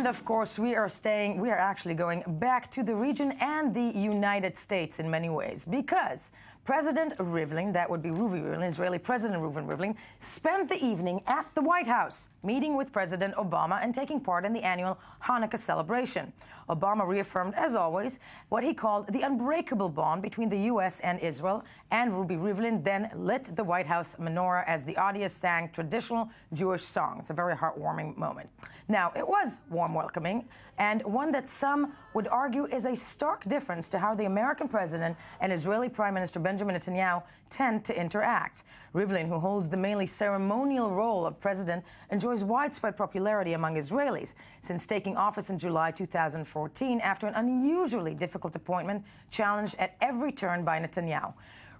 And of course, we are actually going back to the region and the United States in many ways, because President Rivlin, that would be Ruvi Rivlin, Israeli President Reuven Rivlin, spent the evening at the White House, meeting with President Obama and taking part in the annual Hanukkah celebration. Obama reaffirmed, as always, what he called the unbreakable bond between the U.S. and Israel, and Ruvi Rivlin then lit the White House menorah as the audience sang traditional Jewish songs. A very heartwarming moment. Now, it was warm welcoming, and one that some would argue is a stark difference to how the American president and Israeli Prime Minister Benjamin Netanyahu tend to interact. Rivlin, who holds the mainly ceremonial role of president, enjoys widespread popularity among Israelis since taking office in July 2014 after an unusually difficult appointment challenged at every turn by Netanyahu.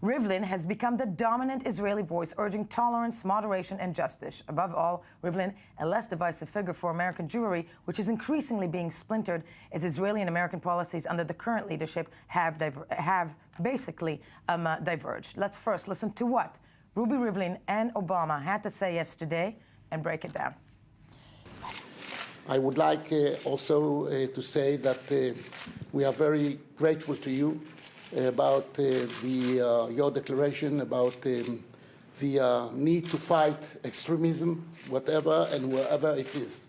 Rivlin has become the dominant Israeli voice, urging tolerance, moderation, and justice. Above all, Rivlin, a less divisive figure for American Jewry, which is increasingly being splintered as Israeli and American policies under the current leadership have basically diverged. Let's first listen to what Ruvi Rivlin and Obama had to say yesterday and break it down. I would like also to say that we are very grateful to you about your declaration about the need to fight extremism, whatever and wherever it is.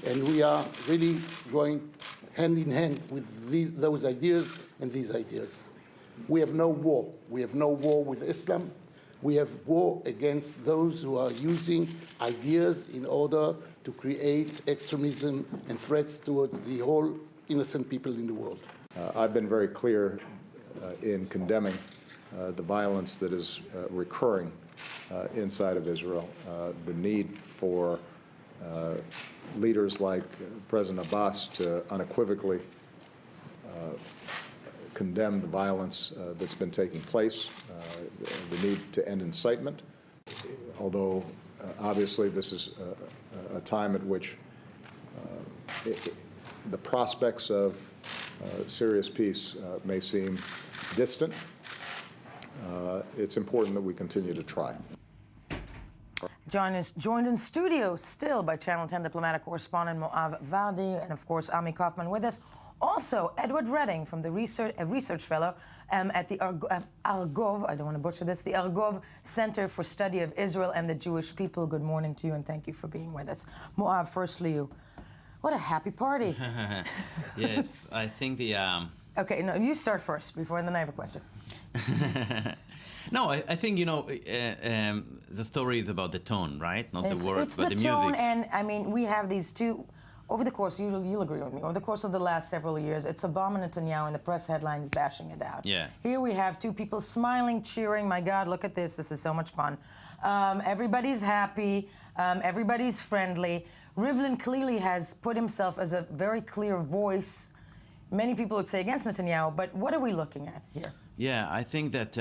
And we are really going hand in hand with those ideas and these ideas. We have no war. We have no war with Islam. We have war against those who are using ideas in order to create extremism and threats towards the whole innocent people in the world. I've been very clear in condemning the violence that is recurring inside of Israel, the need for leaders like President Abbas to unequivocally condemn the violence that's been taking place, the need to end incitement, although obviously this is a time at which the prospects of serious peace may seem distant. It's important that we continue to try. Joined in studio still by Channel 10 diplomatic correspondent Moav Vardi, and of course Ami Kaufman with us. Also, Edward Redding from the research fellow at the Argov, I don't want to butcher this, the Argov Center for Study of Israel and the Jewish People. Good morning to you, and thank you for being with us. Moav, firstly you. What a happy party. Yes, I think the... Okay, no, you start first, and then I have a question. No, I think, the story is about the tone, right? Not the words, but the music. It's the tone, and I mean, we have these two, over the course, you'll agree with me, over the course of the last several years, it's Obama and Netanyahu and the press headlines bashing it out. Yeah. Here we have two people smiling, cheering, my God, look at this is so much fun. Everybody's happy, everybody's friendly. Rivlin clearly has put himself as a very clear voice, many people would say against Netanyahu, but what are we looking at here? Yeah, I think that,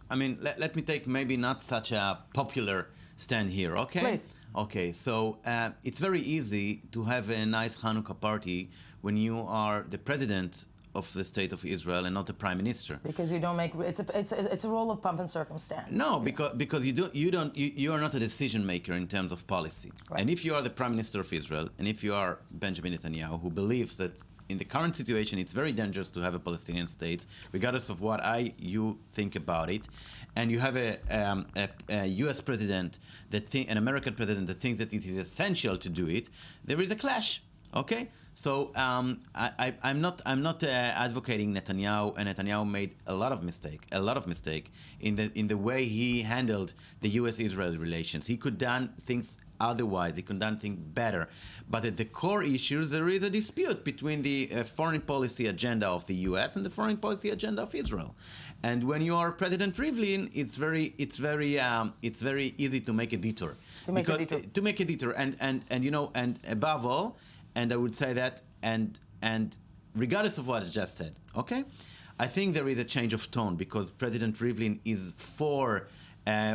let me take maybe not such a popular stand here, okay? Please. Okay, so it's very easy to have a nice Hanukkah party when you are the president of the state of Israel and not the prime minister. Because you don't make it's a role of pomp and circumstance. No, because you are not a decision maker in terms of policy. Right. And if you are the prime minister of Israel, and if you are Benjamin Netanyahu, who believes that in the current situation it's very dangerous to have a Palestinian state, regardless of what you think about it, and you have a U.S. president an American president that thinks that it is essential to do it, there is a clash. Okay, so I'm not advocating Netanyahu, and Netanyahu made a lot of mistake in the way he handled the U.S.-Israel relations. He could done things otherwise. He could done things better. But at the core issues, there is a dispute between the foreign policy agenda of the U.S. and the foreign policy agenda of Israel. And when you are President Rivlin, it's very easy to make a detour. To make a detour, and above all. And I would say that, and regardless of what I just said, okay, I think there is a change of tone because President Rivlin is for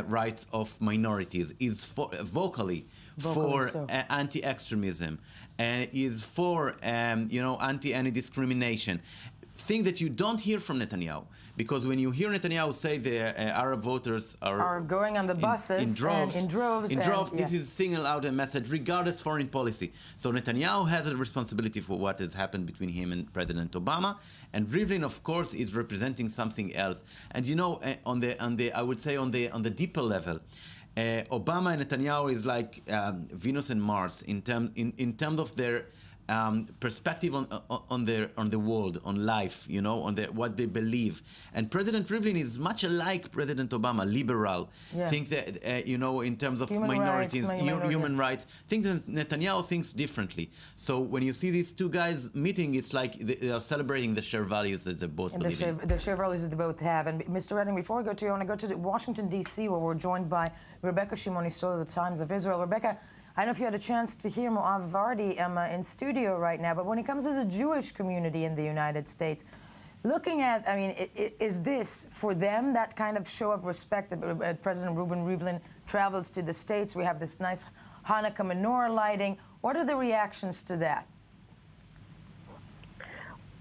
rights of minorities, is vocally for anti-extremism, is for anti-any discrimination. thing that you don't hear from Netanyahu. Because when you hear Netanyahu say the Arab voters are going on the buses in droves, this is single out a message regardless foreign policy. So Netanyahu has a responsibility for what has happened between him and President Obama, and Rivlin, of course, is representing something else. And you know, on the deeper level, Obama and Netanyahu is like Venus and Mars in terms of their perspective on the world, on life, you know, on what they believe. And President Rivlin is much alike President Obama, liberal. Think that you know, in terms of minorities, human rights. Think that Netanyahu thinks differently. So when you see these two guys meeting, it's like they are celebrating the shared values that they both believe in. The shared values that they both have. And Mr. Redding, before we go to you, I want to go to Washington D.C., where we're joined by Rebecca Shimoni-Stoll of the Times of Israel. Rebecca, I don't know if you had a chance to hear Moav Vardi in studio right now, but when it comes to the Jewish community in the United States, looking at, I mean, is this, for them, that kind of show of respect that President Reuven Rivlin travels to the States? We have this nice Hanukkah menorah lighting. What are the reactions to that?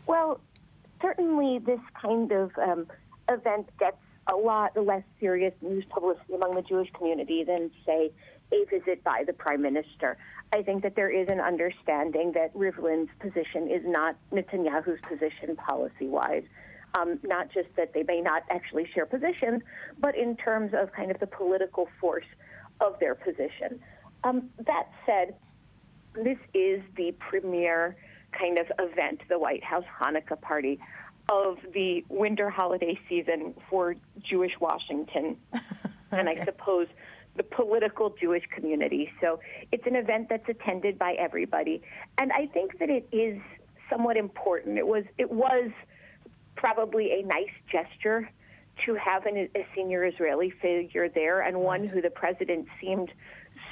Well, certainly this kind of event gets a lot less serious news publicity among the Jewish community than, say, a visit by the Prime Minister. I think that there is an understanding that Rivlin's position is not Netanyahu's position policy-wise. Not just that they may not actually share positions, but in terms of kind of the political force of their position. That said, this is the premier kind of event, the White House Hanukkah party, of the winter holiday season for Jewish Washington, and I suppose the political Jewish community. So it's an event that's attended by everybody. And I think that it is somewhat important. It was probably a nice gesture to have a senior Israeli figure there, and one who the president seemed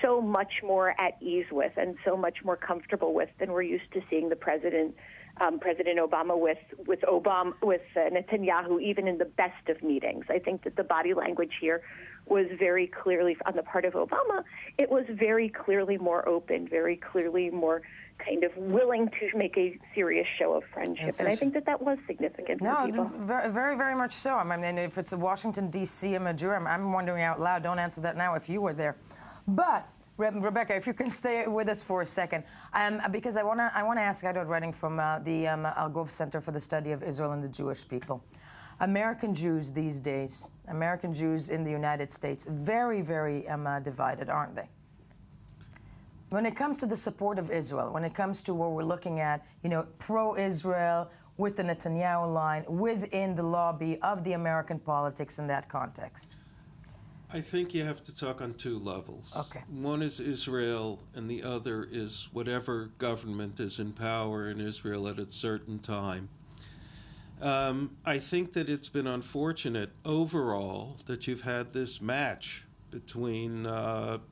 so much more at ease with and so much more comfortable with than we're used to seeing the President Obama with Netanyahu, even in the best of meetings. I think that the body language here was very clearly, on the part of Obama, it was very clearly more open, very clearly more kind of willing to make a serious show of friendship. And I think that was significant for people. Very, very, very much so. I mean, if it's a Washington, D.C., I'm a Jew, I'm wondering out loud, don't answer that now if you were there. But Rebecca, if you can stay with us for a second, because I want to ask Yael Lavie from the Algov Center for the Study of Israel and the Jewish People. American Jews these days, American Jews in the United States, very, very divided, aren't they? When it comes to the support of Israel, when it comes to where we're looking at, you know, pro-Israel with the Netanyahu line, within the lobby of the American politics in that context. I think you have to talk on two levels. Okay. One is Israel, and the other is whatever government is in power in Israel at a certain time. I think that it's been unfortunate overall that you've had this match between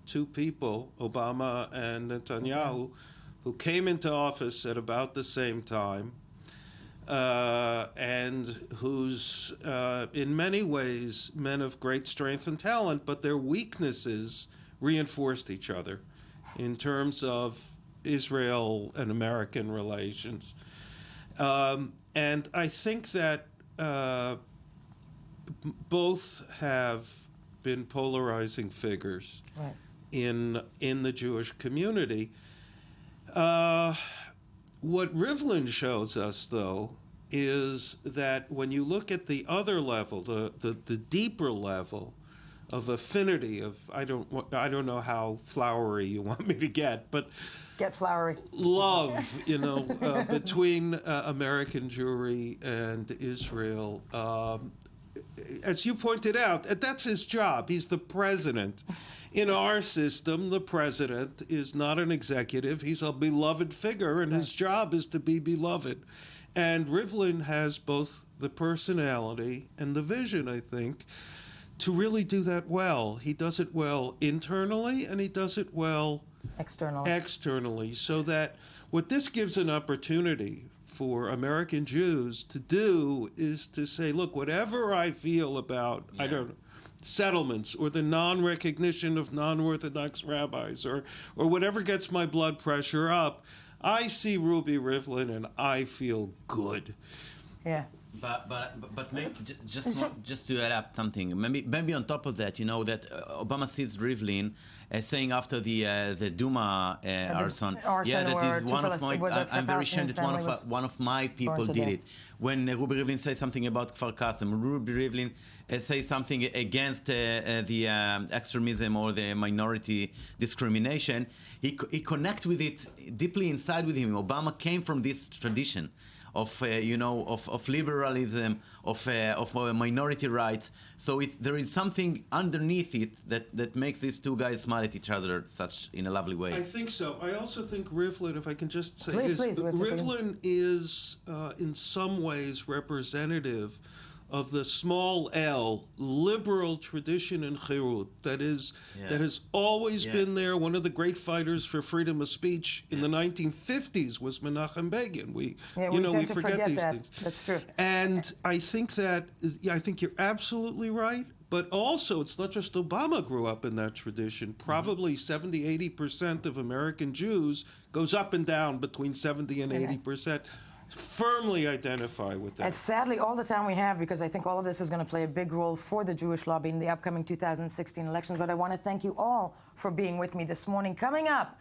two people, Obama and Netanyahu, who came into office at about the same time, and who's in many ways men of great strength and talent, but their weaknesses reinforced each other in terms of Israel and American relations. And I think that both have been polarizing figures in the Jewish community. What Rivlin shows us, though, is that when you look at the other level, the deeper level of affinity, of I don't know how flowery you want me to get, but get flowery love, you know, between American Jewry and Israel. As you pointed out, that's his job. He's the president. In our system, the president is not an executive. He's a beloved figure, and his job is to be beloved. And Rivlin has both the personality and the vision, I think, to really do that well. He does it well internally, and he does it well externally. So that what this gives an opportunity for American Jews to do is to say, look, whatever I feel about, I don't know, settlements or the non-recognition of non-Orthodox rabbis or whatever gets my blood pressure up, I see Ruby Rivlin and I feel good. Yeah. But maybe just to add up something, maybe on top of that, you know that Obama sees Rivlin saying after the Duma arson, that is one of my. I'm very ashamed that one of my people did it. When Ruby Rivlin says something about Kfar Kasem, Ruby Rivlin says something against the extremism or the minority discrimination, he connects with it deeply inside with him. Obama came from this tradition of liberalism, of minority rights. So there is something underneath it that makes these two guys smile at each other in a lovely way. I think so. I also think Rivlin, if I can just say, please, Rivlin is in some ways representative of the small L liberal tradition in Chirut that has always been there. One of the great fighters for freedom of speech in the 1950s was Menachem Begin. We forget these things. That's true. And I think you're absolutely right. But also, it's not just Obama grew up in that tradition. Probably 70-80% of American Jews goes up and down between 70 and 80%. Firmly identify with that. And sadly, all the time we have, because I think all of this is going to play a big role for the Jewish lobby in the upcoming 2016 elections. But I want to thank you all for being with me this morning. Coming up,